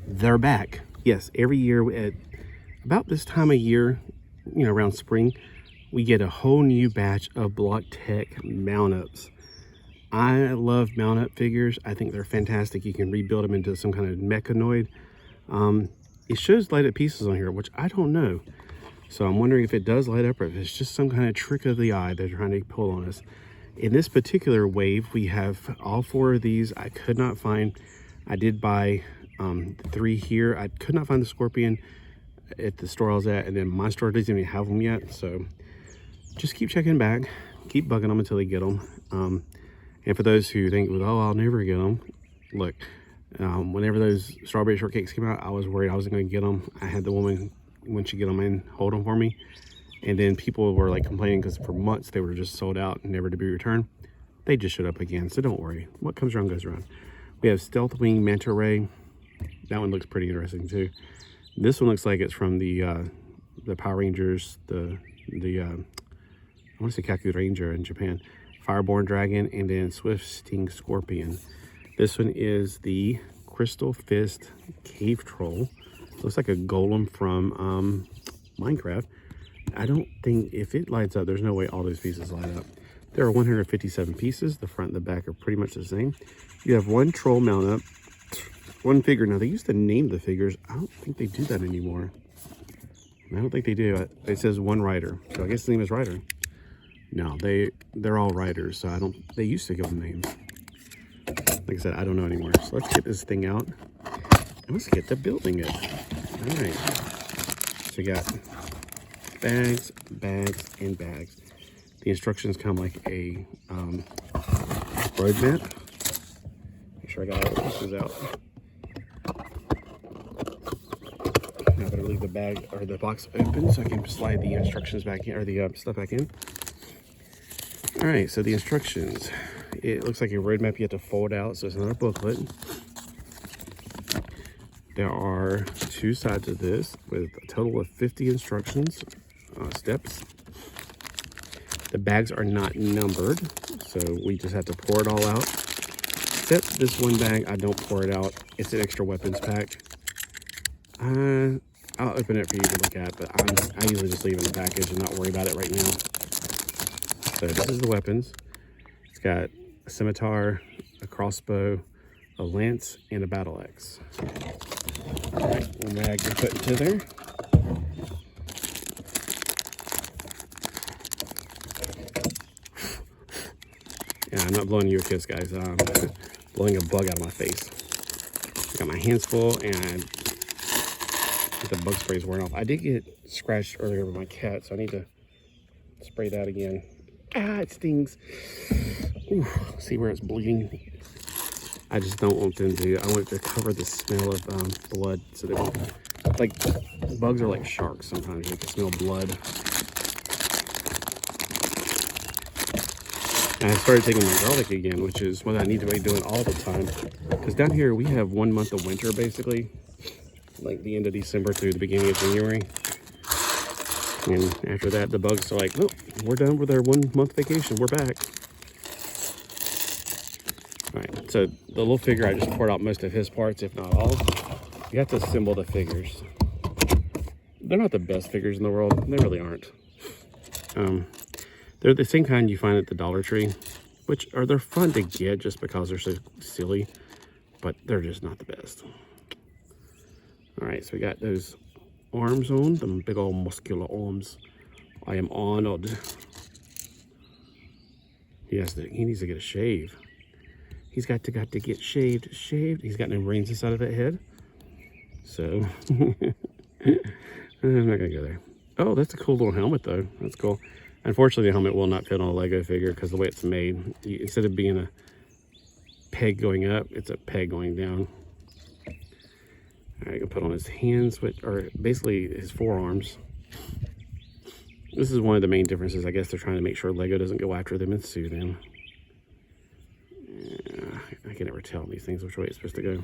They're back. Yes, every year at about this time of year, you know, around spring, we get a whole new batch of Block Tech mount-ups. I love mount-up figures. I think they're fantastic. You can rebuild them into some kind of mechanoid. It shows light up pieces on here, which I don't know. So I'm wondering if it does light up or if it's just some kind of trick of the eye they're trying to pull on us. In this particular wave, we have all 4 of these. I could not find, I did buy 3 here. I could not find the Scorpion at the store I was at, and then my store doesn't even have them yet. So just keep checking back, keep bugging them until they get them. And for those who think, oh, I'll never get them, look, whenever those strawberry shortcakes came out, I was worried I wasn't going to get them. I had the woman, when she get them in, hold them for me. And then people were like complaining because for months they were just sold out and never to be returned. They just showed up again, so don't worry. What comes around goes around. We have Stealth Wing Manta Ray. That one looks pretty interesting too. This one looks like it's from the Power Rangers, I want to say Kaku Ranger in Japan. Fireborn Dragon, and then Swift Sting Scorpion. This one is the Crystal Fist Cave Troll. Looks like a golem from Minecraft. I don't think, if it lights up, there's no way all those pieces light up. There are 157 pieces. The front and the back are pretty much the same. You have 1 troll mount up, 1 figure. Now, they used to name the figures. I don't think they do that anymore. I don't think they do. It says 1 rider. So I guess the name is Rider. No, they're all riders, so they used to give them names. Like I said, I don't know anymore. So let's get this thing out and let's get to building it. All right. So we got bags, bags, and bags. The instructions come like a road map. Make sure I got all the pieces out. Now I better leave the bag or the box open so I can slide the instructions back in, or the stuff back in. All right, so the instructions. It looks like a roadmap you have to fold out, so it's not a booklet. There are 2 sides of this with a total of 50 instructions, steps. The bags are not numbered, so we just have to pour it all out. Except this one bag, I don't pour it out. It's an extra weapons pack. I'll open it for you to look at, but I usually just leave it in the package and not worry about it right now. So this is the weapons. It's got a scimitar, a crossbow, a lance, and a battle axe. All right, one bag to put into there. Yeah, I'm not blowing you a kiss, guys. I'm blowing a bug out of my face. I got my hands full, and the bug spray is wearing off. I did get scratched earlier with my cat, so I need to spray that again. Ah, it stings. Ooh, see where it's bleeding? I just don't want them to. I want it to cover the smell of blood, so that, like, bugs are like sharks sometimes. You can smell blood. And I started taking my garlic again, which is what I need to be doing all the time. Because down here we have 1 month of winter, basically, like the end of December through the beginning of January. And after that, the bugs are like, oh, we're done with our 1 month vacation. We're back. All right, so the little figure, I just poured out most of his parts, if not all. You have to assemble the figures. They're not the best figures in the world. They really aren't. They're the same kind you find at the Dollar Tree, which they're fun to get just because they're so silly, but they're just not the best. All right, so we got those arms on, them big old muscular arms. I am honored. He needs to get a shave. He's got to get shaved. He's got no brains inside of that head. So I'm not gonna go there. Oh, that's a cool little helmet though. That's cool. Unfortunately, the helmet will not fit on a Lego figure because the way it's made, instead of being a peg going up, it's a peg going down. All right, I can put on his hands, which are basically his forearms. This is one of the main differences. I guess they're trying to make sure Lego doesn't go after them and sue them. Yeah, I can never tell these things which way it's supposed to go.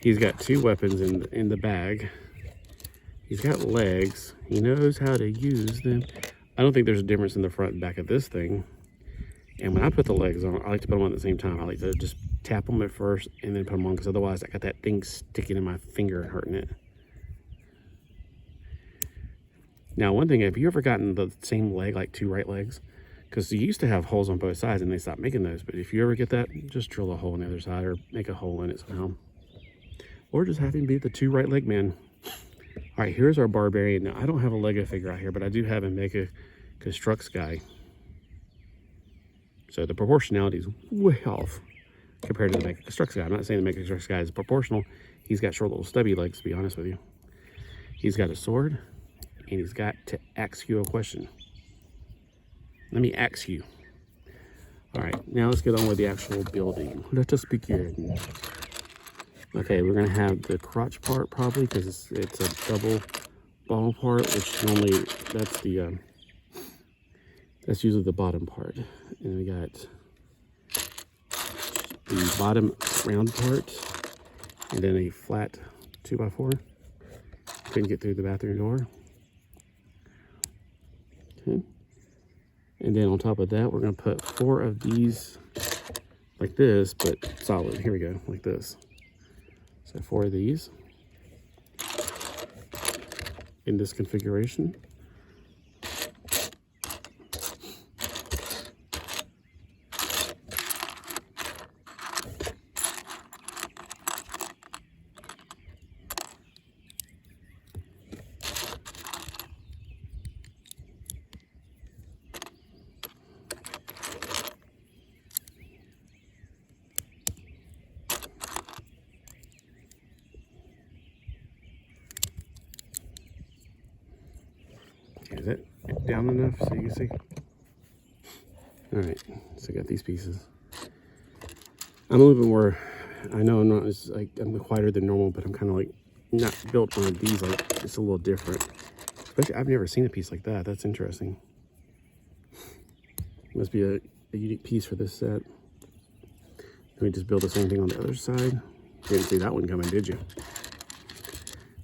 He's got 2 weapons in the bag. He's got legs. He knows how to use them. I don't think there's a difference in the front and back of this thing. And when I put the legs on, I like to put them on at the same time. I like to just tap them at first and then put them on, because otherwise I got that thing sticking in my finger and hurting it. Now, one thing, have you ever gotten the same leg, like 2 right legs? Because you used to have holes on both sides and they stopped making those. But if you ever get that, just drill a hole on the other side or make a hole in it somehow. Or just have him be the 2 right leg man. All right, here's our barbarian. Now, I don't have a Lego figure out here, but I do have a Mega Constructs guy. So the proportionality is way off compared to the Mega Constructs guy. I'm not saying the Mega Constructs guy is proportional. He's got short little stubby legs, to be honest with you. He's got a sword. And he's got to ask you a question. Let me ask you. All right, now let's get on with the actual building. Let us begin. Okay, we're gonna have the crotch part probably, because it's a double ball part, which normally that's usually the bottom part. And we got the bottom round part, and then a flat 2x4. Couldn't get through the bathroom door. Okay. And then on top of that, we're going to put 4 of these like this, but solid. Here we go, like this. So 4 of these in this configuration. Is that down enough so you can see? All right, so I got these pieces. I'm a little bit more, I know I'm not as like, I'm quieter than normal, but I'm kind of like not built on these, like it's a little different. Especially, I've never seen a piece like that. That's interesting. Must be a unique piece for this set. Let me just build the same thing on the other side. You didn't see that one coming, did you?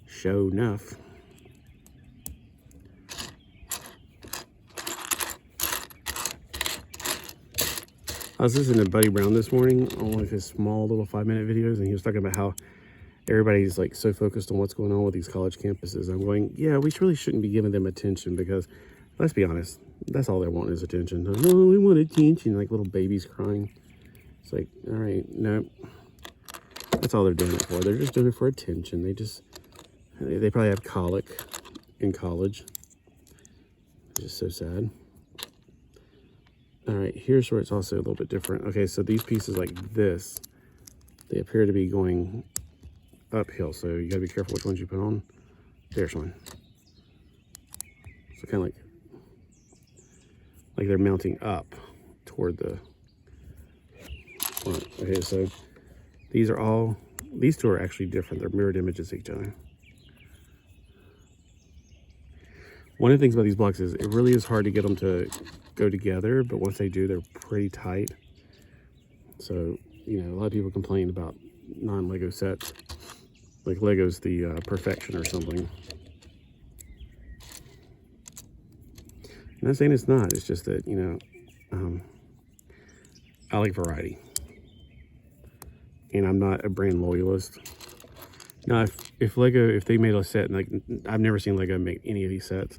Show enough. I was listening to Buddy Brown this morning on one of his small little 5-minute videos, and he was talking about how everybody's like so focused on what's going on with these college campuses. I'm going, yeah, we really shouldn't be giving them attention, because let's be honest, that's all they want is attention. Oh, we want attention, like little babies crying. It's like, all right, no, that's all they're doing it for. They're just doing it for attention. They probably have colic in college. It's just so sad. All right, here's where it's also a little bit different. Okay, so these pieces like this, they appear to be going uphill. So you gotta be careful which ones you put on. There's one. So kind of like they're mounting up toward the front. Okay, so these 2 are actually different. They're mirrored images of each other. One of the things about these blocks is it really is hard to get them to go together, but once they do, they're pretty tight. So, you know, a lot of people complain about non-Lego sets, like Lego's the perfection or something. I'm not saying it's not, it's just that, you know, I like variety. And I'm not a brand loyalist. Now, if Lego, if they made a set, and like, I've never seen Lego make any of these sets,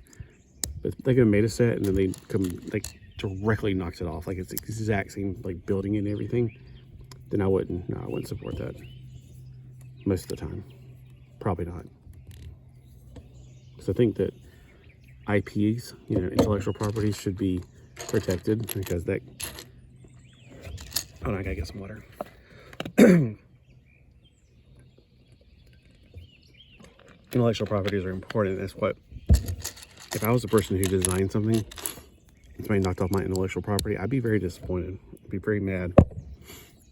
but Lego made a set and then they come, like, directly knocks it off, like it's the exact same, like, building and everything, then I wouldn't support that most of the time. Probably not. Because I think that IPs, you know, intellectual properties, should be protected, because that, oh, I gotta get some water. Intellectual properties are important. That's what, if I was the person who designed something and somebody knocked off my intellectual property, I'd be very disappointed. I'd be very mad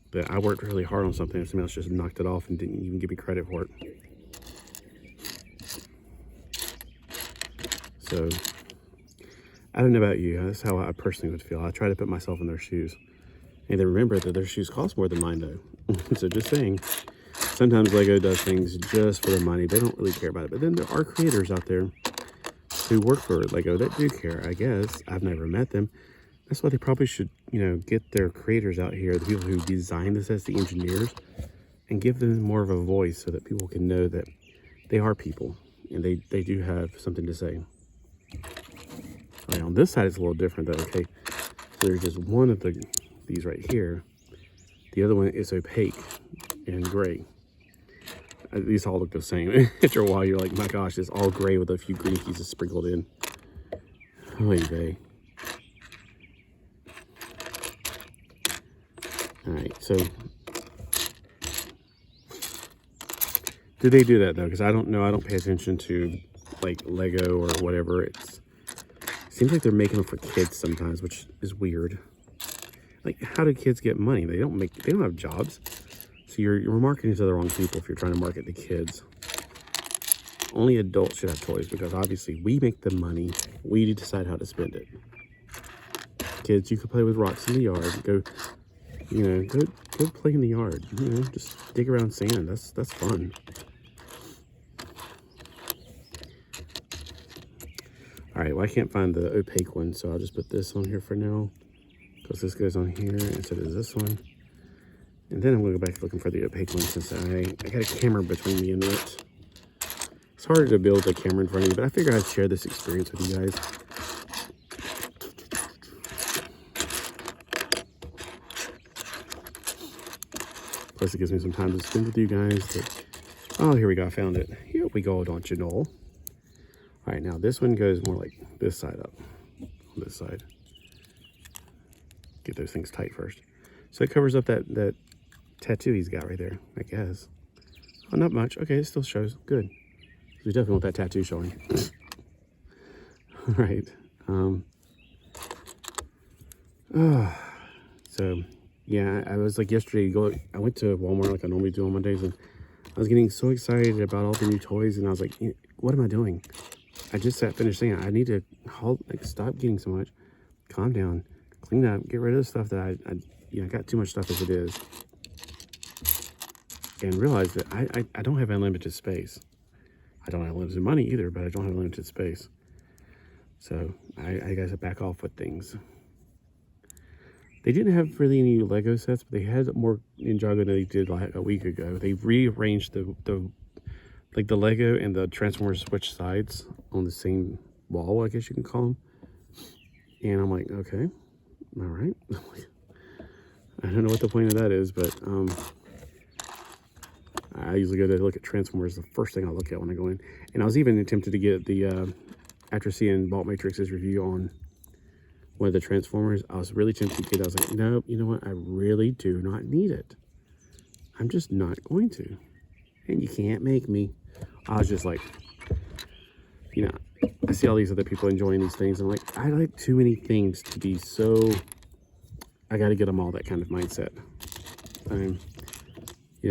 that I worked really hard on something and somebody else just knocked it off and didn't even give me credit for it. So, I don't know about you. That's how I personally would feel. I try to put myself in their shoes. And then remember that their shoes cost more than mine, though. So just saying. Sometimes Lego does things just for the money. They don't really care about it. But then there are creators out there who work for Lego that do care, I guess. I've never met them. That's why they probably should, get their creators out here, the people who design this as the engineers, and give them more of a voice so that people can know that they are people and they do have something to say. All right, on this side it's a little different though. Okay, so there's just one of these right here. The other one is opaque and gray. These all look the same. After a while you're like, my gosh, it's all gray with a few green pieces sprinkled in. Oy vey. All right, so do they do that though? Because I don't know. I don't pay attention to like Lego or whatever. It seems like they're making them for kids sometimes, which is weird. Like, how do kids get money? They don't have jobs. So you're marketing to the wrong people if you're trying to market to kids. Only adults should have toys because obviously we make the money. We decide how to spend it. Kids, you could play with rocks in the yard. Go play in the yard. Just dig around sand. That's fun. All right, well, I can't find the opaque one, so I'll just put this on here for now, because this goes on here instead of this one. And then I'm going to go back looking for the opaque one, since I got a camera between me and it. It's harder to build a camera in front of you, but I figured I'd share this experience with you guys. Plus, it gives me some time to spend with you guys. Oh, here we go. I found it. Here we go, don't you know? All right, now this one goes more like this side up, on this side. Get those things tight first. So it covers up that tattoo he's got right there, I guess. Oh, not much. Okay, it still shows. Good. We definitely want that tattoo showing. All right. So, yeah, I was like yesterday, I went to Walmart like I normally do on Mondays, and I was getting so excited about all the new toys, and I was like, what am I doing? I just finished saying I need to stop getting so much, calm down, clean up, get rid of the stuff that I got too much stuff as it is, and realize that I don't have unlimited space. I don't have unlimited money either, but I don't have unlimited space. So I got to back off with things. They didn't have really any Lego sets, but they had more Ninjago than they did like a week ago. They rearranged the Lego and the Transformers switch sides on the same wall, I guess you can call them. And I'm like, okay, all right. I don't know what the point of that is, but I usually go to look at Transformers, the first thing I look at when I go in. And I was even tempted to get the, after seeing Bolt Matrix's review on one of the Transformers, I was really tempted to get it. I was like, nope, you know what? I really do not need it. I'm just not going to. And you can't make me. I was just like, I see all these other people enjoying these things. And I'm like, I like too many things to be so, I got to get them all, that kind of mindset.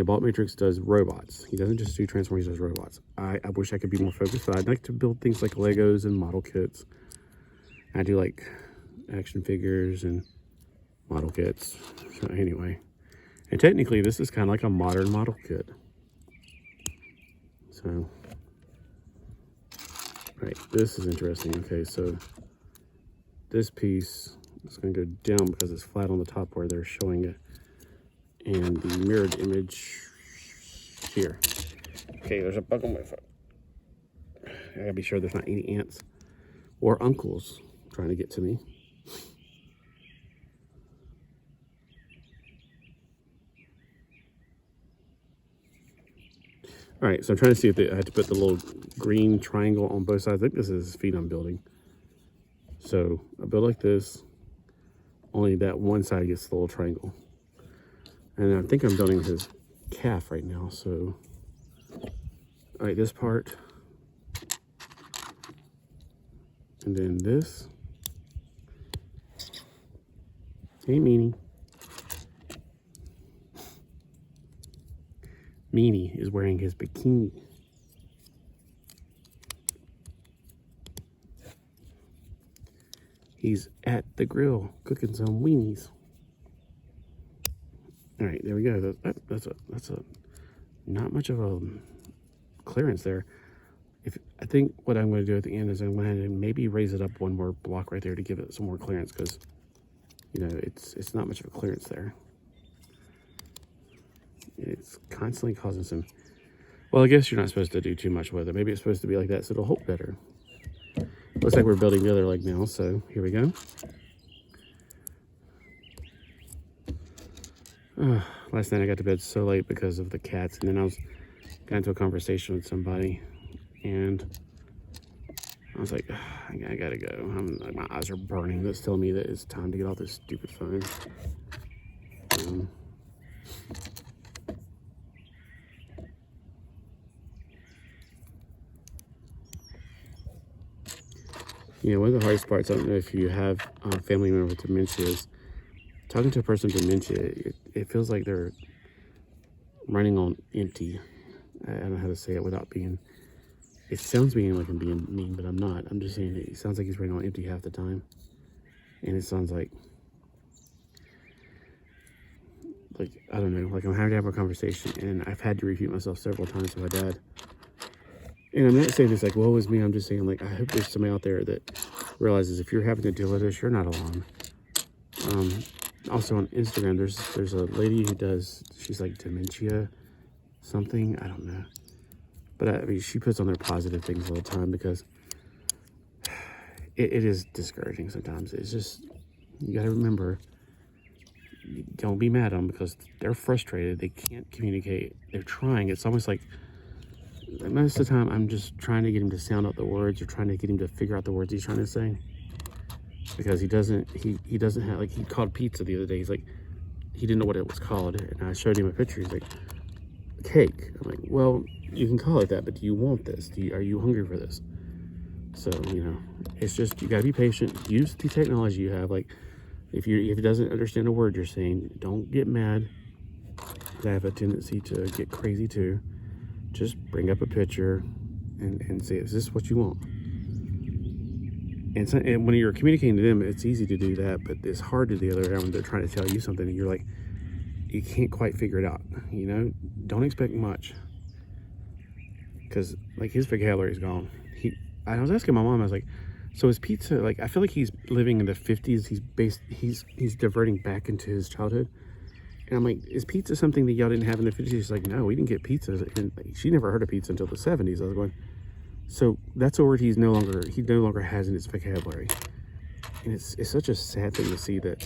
Bolt Matrix does robots. He doesn't just do Transformers, he does robots. I wish I could be more focused, but I'd like to build things like Legos and model kits. I do like action figures and model kits. So anyway, and technically this is kind of like a modern model kit. So, right, this is interesting. Okay, so this piece is going to go down because it's flat on the top where they're showing it, and the mirrored image here. Okay, there's a bug on my foot. I gotta be sure there's not any ants or uncles trying to get to me. All right, so I'm trying to see if I had to put the little green triangle on both sides. I think this is his feet I'm building. So I build like this, only that one side gets the little triangle. And I think I'm building his calf right now. So, all right, this part. And then this. Hey, Meanie. Meanie is wearing his bikini. He's at the grill cooking some weenies. All right, there we go. That's a not much of a clearance there. I think what I'm going to do at the end is I'm going to maybe raise it up one more block right there to give it some more clearance, because you know, it's not much of a clearance there. It's constantly causing some, well, I guess you're not supposed to do too much with it. Maybe it's supposed to be like that so it'll hold better. Looks like we're building the other leg now, so here we go. Last night I got to bed so late because of the cats, and then I got into a conversation with somebody, and I was like, I gotta go. Like, my eyes are burning. That's telling me that it's time to get off this stupid phone. You know, one of the hardest parts, I don't know if you have a family member with dementia, is talking to a person with dementia. It feels like they're running on empty. I don't know how to say it without being, it sounds being like I'm being mean, but I'm not. I'm just saying it sounds like he's running on empty half the time. And it sounds like, I don't know, like I'm having to have a conversation, and I've had to repeat myself several times to my dad. And I'm not saying this like, woe is me. I'm just saying, like, I hope there's somebody out there that realizes if you're having to deal with this, you're not alone. Also on Instagram, there's a lady who does, she's like dementia something, I don't know. But I mean, she puts on their positive things all the time, because it is discouraging sometimes. It's just, you got to remember, don't be mad at them because they're frustrated. They can't communicate. They're trying. It's almost like, most of the time, I'm just trying to get him to sound out the words, or trying to get him to figure out the words he's trying to say. Because he doesn't have, like, he called pizza the other day. He's like, he didn't know what it was called. And I showed him a picture. He's like, cake. I'm like, well, you can call it that, but do you want this? Are you hungry for this? So, you know, it's just, you gotta be patient. Use the technology you have. Like, if he doesn't understand a word you're saying, don't get mad. I have a tendency to get crazy too. Just bring up a picture and say, is this what you want? And when you're communicating to them, it's easy to do that, but it's hard to do the other way when they're trying to tell you something and you're like, you can't quite figure it out. You know, don't expect much, because like his vocabulary is gone. I was asking my mom, I was like, so is pizza, like, I feel like he's living in the 50s. He's diverting back into his childhood. And I'm like, is pizza something that y'all didn't have in the 50s? She's like, no, we didn't get pizza. And she never heard of pizza until the 70s. I was going, so that's a word he no longer has in his vocabulary. And it's such a sad thing to see that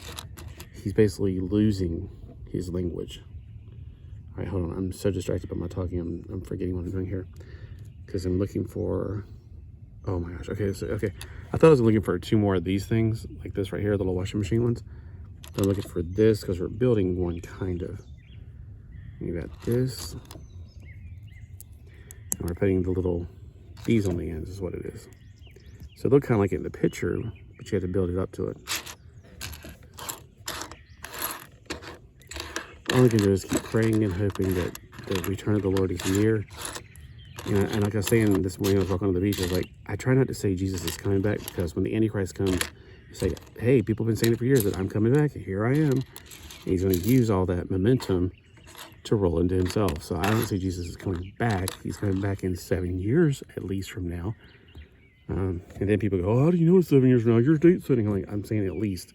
he's basically losing his language. All right, hold on. I'm so distracted by my talking. I'm forgetting what I'm doing here, because I'm looking for, oh my gosh. Okay, okay. I thought I was looking for 2 more of these things, like this right here, the little washing machine ones. I'm looking for this because we're building one, kind of. You got this, and we're putting the little, these on the ends is what it is. So it looked kind of like it in the picture, but you had to build it up to it. All I can do is keep praying and hoping that the return of the Lord is near. And like I was saying this morning, I was walking on the beach, I was like, I try not to say Jesus is coming back, because when the Antichrist comes, say, hey, people have been saying it for years that I'm coming back, and here I am. And he's going to use all that momentum to roll into himself. So I don't say Jesus is coming back. He's coming back in 7 years, at least, from now. And then people go, oh, how do you know it's 7 years from now? Your date's setting. I'm saying at least,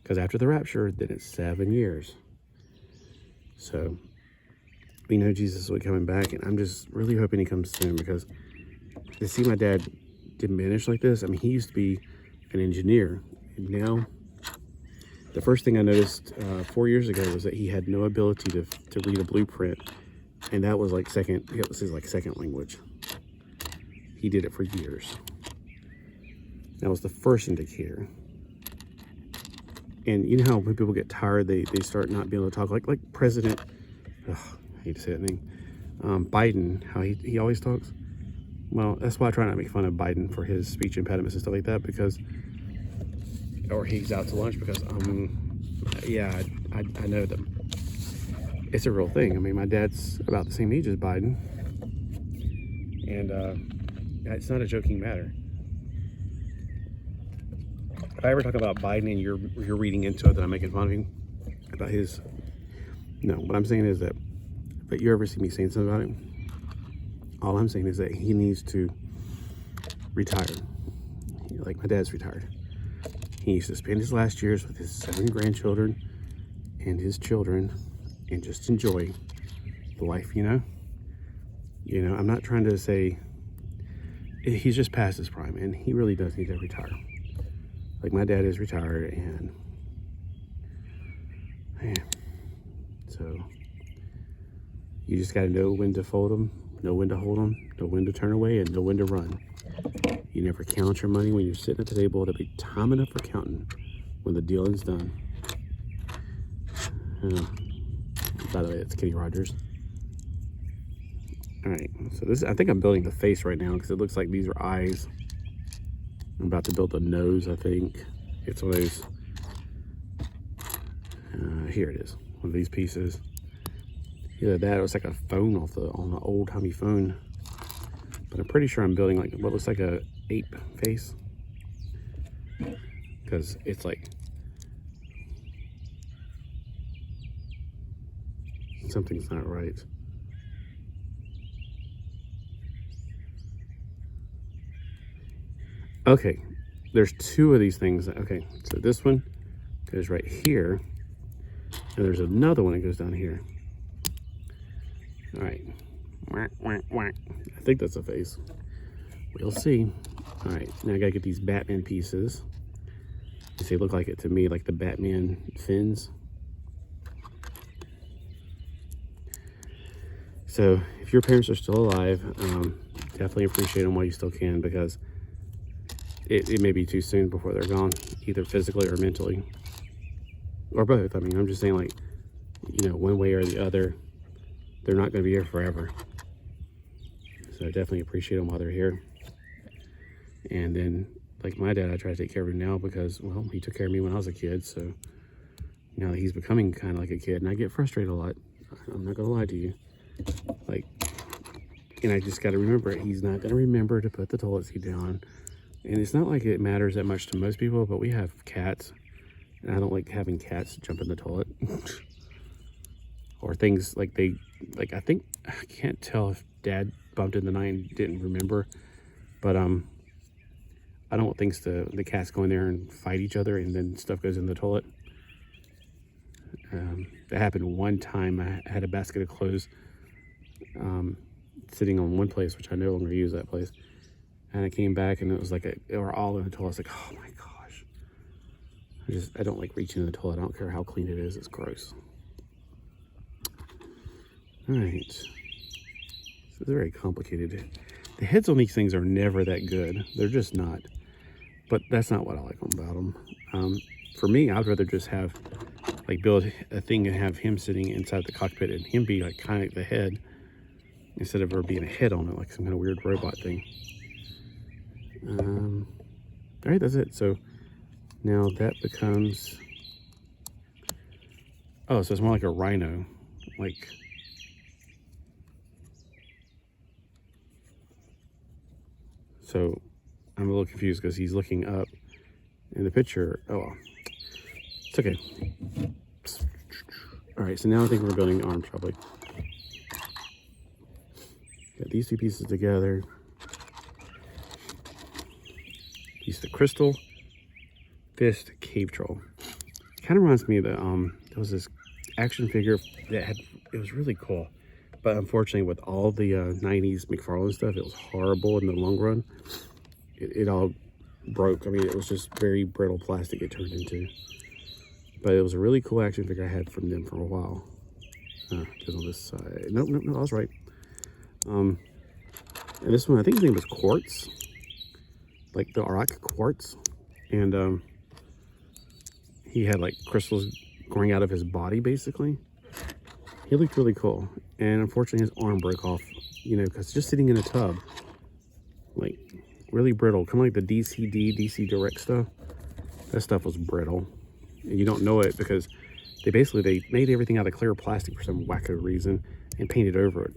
because after the rapture, then it's 7 years. So we know Jesus will be coming back, and I'm just really hoping he comes soon, because to see my dad diminish like this, I mean, he used to be an engineer, and now the first thing I noticed 4 years ago was that he had no ability to read a blueprint, and that was like it was his like second language. He did it for years. That was the first indicator. And you know how when people get tired, they start not being able to talk, like President, I hate to say that name, Biden, how he always talks. Well, that's why I try not to make fun of Biden for his speech impediments and stuff like that, because, or he's out to lunch, because, yeah, I know them. It's a real thing. I mean, my dad's about the same age as Biden, and it's not a joking matter. If I ever talk about Biden and you're reading into it that I'm making fun of him about his, no, what I'm saying is that, but you ever see me saying something about him, all I'm saying is that he needs to retire. Like my dad's retired. he used to spend his last years with his 7 grandchildren and his children and just enjoy the life, you know? You know, I'm not trying to say he's just past his prime, and he really does need to retire. Like, my dad is retired, and man, so you just got to know when to fold them, know when to hold them, know when to turn away, and know when to run. You never count your money when you're sitting at the table. There'll be time enough for counting when the dealing's done. By the way, it's Kenny Rogers. All right, so this, I think I'm building the face right now because it looks like these are eyes. I'm about to build the nose, I think. It's one of those, here it is, one of these pieces. Either that or it's like a phone on the old-timey phone. But I'm pretty sure I'm building like what looks like a ape face. Because it's like something's not right. Okay, there's 2 of these things. Okay, so this one goes right here, and there's another one that goes down here. All right, I think that's a face. We'll see. All right, now I gotta get these Batman pieces. They look like it to me, like the Batman fins. So if your parents are still alive, definitely appreciate them while you still can, because it may be too soon before they're gone, either physically or mentally, or both. I mean, I'm just saying, like, you know, one way or the other, they're not going to be here forever. So I definitely appreciate them while they're here. And then, like my dad, I try to take care of him now because, well, he took care of me when I was a kid. So now that he's becoming kind of like a kid, and I get frustrated a lot. I'm not going to lie to you. Like, and I just got to remember, he's not going to remember to put the toilet seat down. And it's not like it matters that much to most people, but we have cats, and I don't like having cats jump in the toilet. Or things like I think, I can't tell if Dad bumped in the night and didn't remember, but I don't want the cats go in there and fight each other and then stuff goes in the toilet. That happened one time. I had a basket of clothes sitting on one place, which I no longer use that place. And I came back and it was like they were all in the toilet. I was like, oh my gosh. I don't like reaching in the toilet. I don't care how clean it is. It's gross. All right. So it's very complicated. The heads on these things are never that good. They're just not. But that's not what I like about them. For me, I'd rather just have, like, build a thing and have him sitting inside the cockpit and him be like kind of the head instead of her being a head on it, like some kind of weird robot thing. All right, that's it. So now that becomes, oh, so it's more like a rhino, like, so I'm a little confused because he's looking up in the picture. Oh, well, it's okay. All right, so now I think we're building arms probably. Got these 2 pieces together. Piece of crystal fist cave troll. Kind of reminds me of the there was this action figure that had, it was really cool, but unfortunately with all the 90s McFarlane stuff, it was horrible in the long run. It all broke. I mean, it was just very brittle plastic it turned into, but it was a really cool action figure I had from them for a while. Goes on this side. Nope, I was right. And this one, I think his name was Quartz, like the rock quartz, and he had like crystals growing out of his body basically. He looked really cool, and unfortunately his arm broke off, you know, because just sitting in a tub, like really brittle, kind of like the DC Direct stuff. That stuff was brittle, and you don't know it because they made everything out of clear plastic for some wacko reason and painted over it.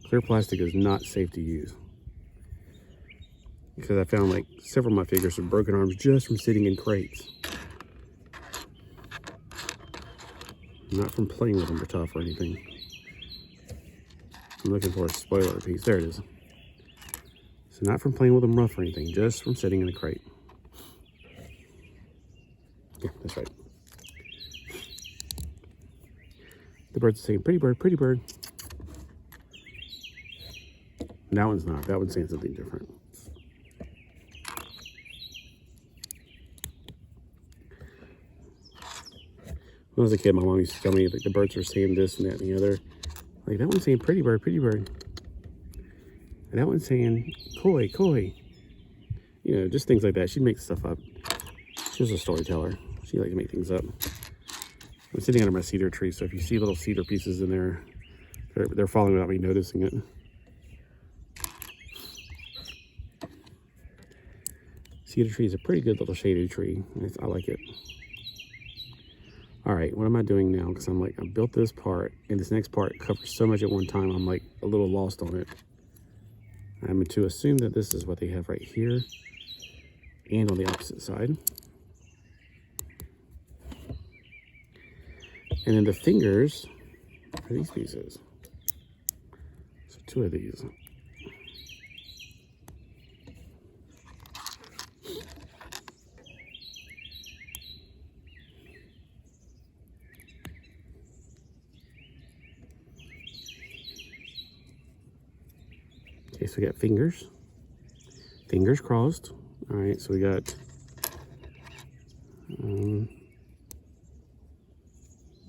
Clear plastic is not safe to use, because I found like several of my figures with broken arms just from sitting in crates. Not from playing with them or tough or anything. I'm looking for a spoiler piece. There it is. So not from playing with them rough or anything, just from sitting in a crate. Yeah, that's right. The bird's saying, pretty bird, pretty bird. That one's not. That one's saying something different. When I was a kid, my mom used to tell me that the birds were saying this and that and the other. Like, that one's saying pretty bird, pretty bird. And that one's saying koi, koi. You know, just things like that. She'd make stuff up. She was a storyteller. She liked to make things up. I'm sitting under my cedar tree, so if you see little cedar pieces in there, they're falling without me noticing it. Cedar tree is a pretty good little shady tree. I like it. All right, what am I doing now? Because I'm like, I built this part, and this next part covers so much at one time, I'm like a little lost on it. I'm to assume that this is what they have right here and on the opposite side. And then the fingers are these pieces. So 2 of these. Okay, so we got fingers crossed. All right, so we got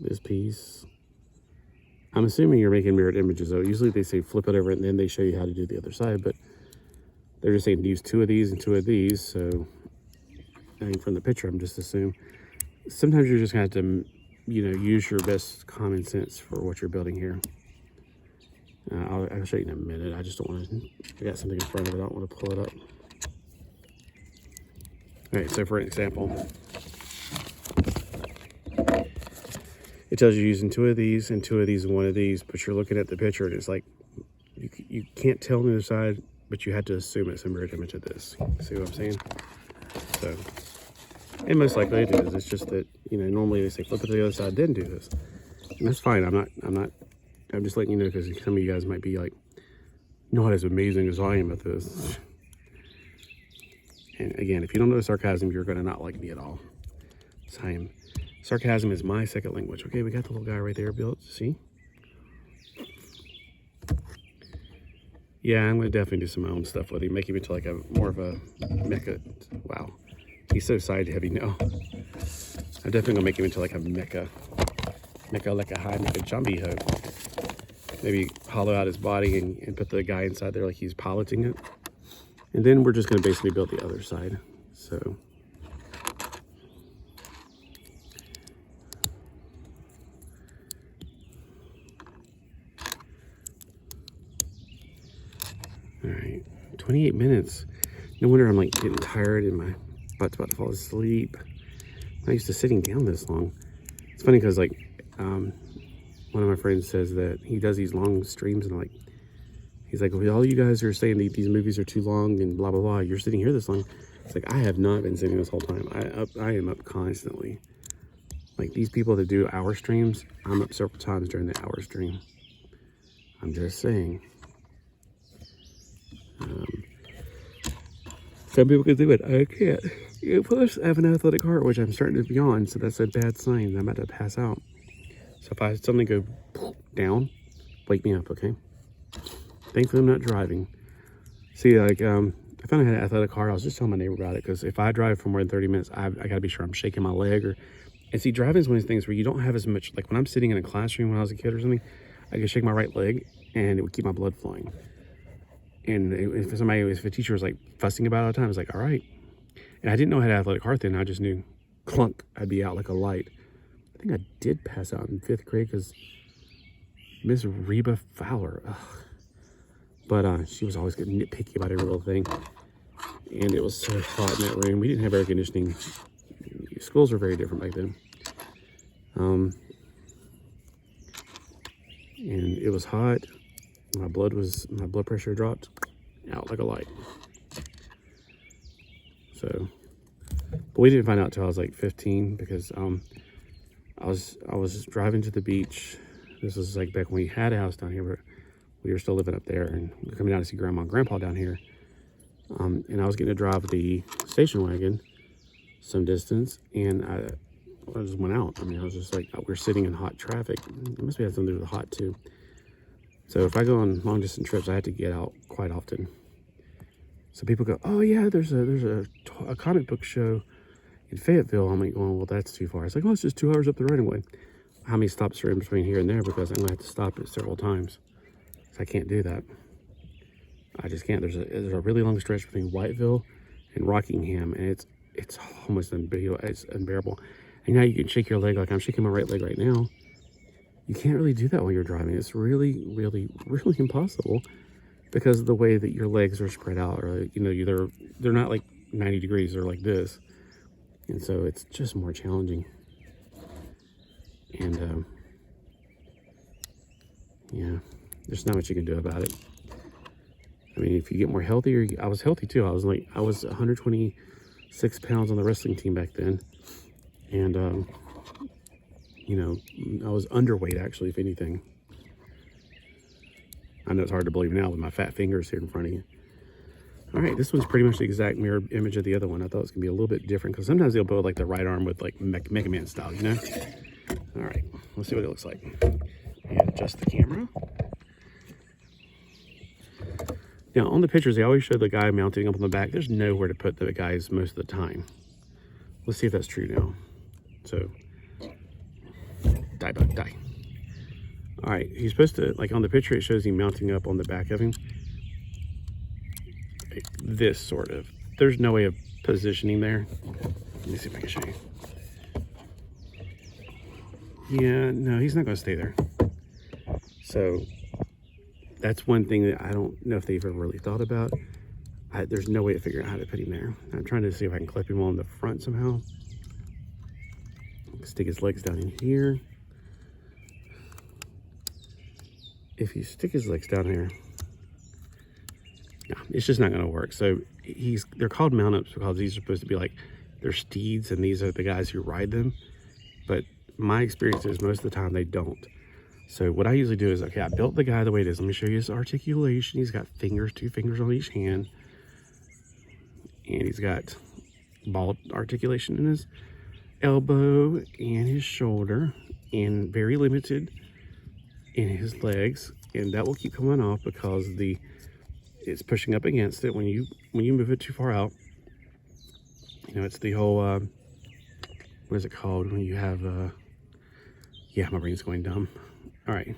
this piece. I'm assuming you're making mirrored images though. Usually they say flip it over and then they show you how to do the other side, but they're just saying use 2 of these and 2 of these. So I think from the picture, I'm just assuming. Sometimes you're just gonna have to, you know, use your best common sense for what you're building here. I'll show you in a minute. I just don't want to, I got something in front of it. I don't want to pull it up. All right, so for an example, it tells you using 2 of these and 2 of these and 1 of these, but you're looking at the picture and it's like, you can't tell on the other side, but you have to assume it's a mirrored image of this. See what I'm saying? So, and most likely it is. It's just that, you know, normally they say flip it to the other side, then do this. And that's fine. I'm just letting you know because some of you guys might be like, not as amazing as I am at this. And again, if you don't know sarcasm, you're going to not like me at all. Sarcasm is my second language. Okay, we got the little guy right there built. See? Yeah, I'm going to definitely do some of my own stuff with him. Make him into like more of a mecha. Wow. He's so side heavy now. I'm definitely going to make him into like a mecha. Mecha like a high mecha jumpy hook. Maybe hollow out his body and put the guy inside there like he's piloting it. And then we're just going to basically build the other side. So. All right, 28 minutes. No wonder I'm like getting tired and my butt's about to fall asleep. I'm not used to sitting down this long. It's funny because like, one of my friends says that he does these long streams and like, he's like, well, all you guys are saying that these movies are too long and blah, blah, blah. You're sitting here this long. It's like, I have not been sitting this whole time. I am up constantly. Like these people that do hour streams, I'm up several times during the hour stream. I'm just saying. Some people can do it. I can't. Plus, I have an athletic heart, which I'm starting to be on, so that's a bad sign. I'm about to pass out. So if I suddenly go down, wake me up, okay? Thankfully, I'm not driving. See, like, I found I had an athletic heart. I was just telling my neighbor about it, because if I drive for more than 30 minutes, I got to be sure I'm shaking my leg. And see, driving is one of those things where you don't have as much, like when I'm sitting in a classroom when I was a kid or something, I could shake my right leg, and it would keep my blood flowing. And if a teacher was like fussing about it all the time, I was like, all right. And I didn't know I had athletic heart then. I just knew, clunk, I'd be out like a light. I think I did pass out in 5th grade because Miss Reba Fowler. Ugh. But she was always getting nitpicky about every little thing. And it was so hot in that room. We didn't have air conditioning. Schools were very different back then. And it was hot. My blood pressure dropped out like a light. So, but we didn't find out till I was like 15 because I was driving to the beach. This was like back when we had a house down here, but we were still living up there, and we were coming down to see Grandma and Grandpa down here. And I was getting to drive the station wagon some distance, and I just went out. I mean, I was just like, we're sitting in hot traffic. It must be had something to do with the hot too. So if I go on long distance trips, I have to get out quite often. So people go, oh yeah, there's a comic book show in Fayetteville. I'm like, well, that's too far. It's like, oh, it's just 2 hours up the right of way. How many stops are in between here and there? Because I'm gonna have to stop it several times. So I can't do that. I just can't. There's a really long stretch between Whiteville and Rockingham, and it's almost unbearable. It's unbearable. And now you can shake your leg like I'm shaking my right leg right now. You can't really do that while you're driving. It's really, really, really impossible because of the way that your legs are spread out, or they're not like 90 degrees. They're like this, and so it's just more challenging. And yeah, there's not much you can do about it. I mean, if you get more healthier, I was healthy too. I was 126 pounds on the wrestling team back then. And, I was underweight actually, if anything. I know it's hard to believe now with my fat fingers here in front of you. All right, this one's pretty much the exact mirror image of the other one. I thought it was gonna be a little bit different because sometimes they'll build like the right arm with like Mega Man style, you know? All right, let's see what it looks like. And adjust the camera. Now, on the pictures, they always show the guy mounting up on the back. There's nowhere to put the guys most of the time. Let's see if that's true now. So, die, bug, die. All right, he's supposed to, like on the picture, it shows him mounting up on the back of him. Like this sort of. There's no way of positioning there. Let me see if I can show you. Yeah, no, he's not going to stay there. So, that's one thing that I don't know if they've ever really thought about. There's no way to figure out how to put him there. I'm trying to see if I can clip him on the front somehow. Stick his legs down in here. If you stick his legs down here, no, it's just not going to work. So they're called mount-ups because these are supposed to be like, they're steeds and these are the guys who ride them. But my experience is most of the time they don't. So what I usually do is, okay, I built the guy the way it is. Let me show you his articulation. He's got fingers, 2 fingers on each hand. And he's got ball articulation in his elbow and his shoulder, and very limited in his legs. And that will keep coming off because it's pushing up against it when you move it too far out. It's the whole, what is it called when you have, yeah, my brain's going dumb. All right,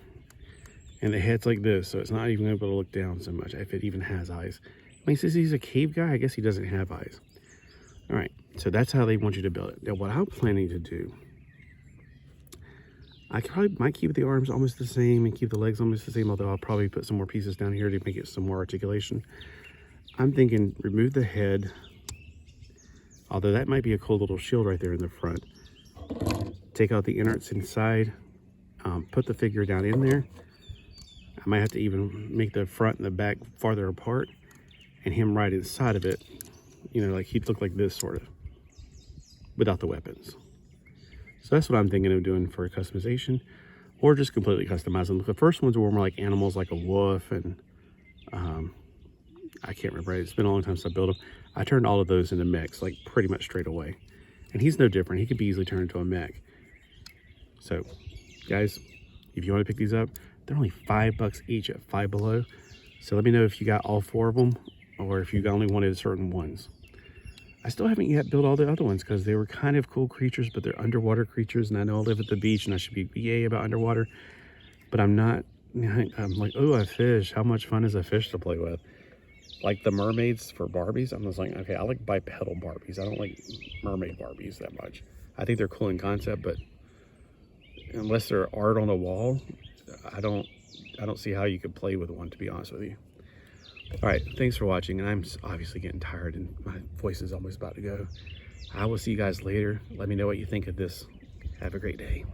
and the head's like this, so it's not even able to look down so much if it even has eyes. I mean, since he's a cave guy, I guess he doesn't have eyes. All right, so that's how they want you to build it. Now, what I'm planning to do, I probably might keep the arms almost the same and keep the legs almost the same, although I'll probably put some more pieces down here to make it some more articulation. I'm thinking remove the head, although that might be a cool little shield right there in the front. Take out the innards inside. Put the figure down in there. I might have to even make the front and the back farther apart and him right inside of it. Like he'd look like this sort of without the weapons. So that's what I'm thinking of doing for a customization, or just completely customize them. The first ones were more like animals, like a wolf, and I can't remember. It's been a long time since I built them. I turned all of those into mechs, like pretty much straight away. And he's no different. He could be easily turned into a mech. So, guys, if you want to pick these up, they're only $5 each at Five Below. So let me know if you got all 4 of them or if you only wanted certain ones. I still haven't yet built all the other ones because they were kind of cool creatures, but they're underwater creatures, and I know I live at the beach and I should be yay about underwater, but I'm not. I'm like, oh, a fish. How much fun is a fish to play with? Like the mermaids for Barbies. I'm just like, okay, I like bipedal Barbies. I don't like mermaid Barbies that much. I think they're cool in concept, but unless they're art on a wall, I don't see how you could play with one, to be honest with you. All right, thanks for watching, and I'm obviously getting tired and my voice is almost about to go. I will see you guys later. Let me know what you think of this. Have a great day.